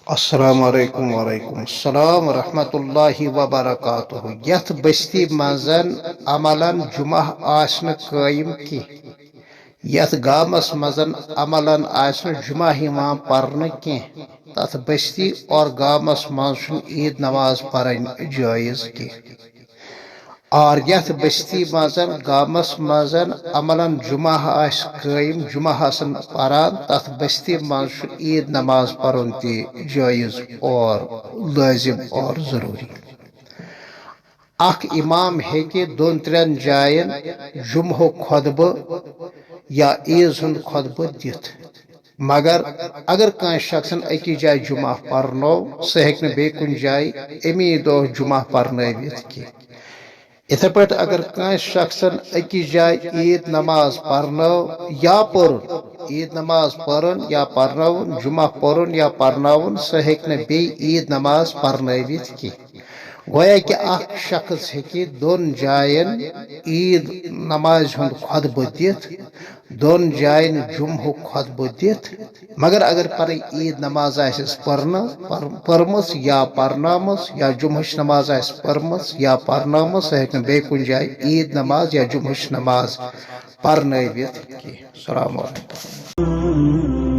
السلام علیکم وعلیکم السلام ورحمۃ اللہ وبرکاتہ یت بستی منزن عملاً جمعہ آسن قائم کی یت گامس مزن عملاً آسن جمعہ امام پرن کی تت بستی اور گامس مزن عید نماز پرن جائز کی اور یت بستی مزن گامس مزن عملاً جمعہ آس قائم جمعہ حسن پران تت بستی مز عید نماز پرن تی جائز اور لازم اور ضروری اخ امام ہیکہ دون ترین جائن جمعہ خطبہ یا عیز ہند خطبہ دت مگر اگر کان شخص اکی جائے جمعہ پرنو سہ ہیکہ بے کن جائے امی دہ جمعہ پرنویت کی اتھے پہ اگر کان شخص اکی جائے عید نماز پرنو یا پرن عید نماز پرن یا پرنون جمعہ پرن یا پرنون سہ ہیکہ بی عید نماز پرنویت کی گویا کہ اخ شخص ہیکہ دون جائن عید نماز ہند خطبہ دت دون جائن جمعہ خطبہ دت مگر اگر پر عید نماز آسس پرمس یا پرنامس یا جمعہ نماز آس پرمس یا پرنامس سہ ہیکہ بے کن جائے عید نماز یا جمعہ نماز پرنویت کی السلام علیکم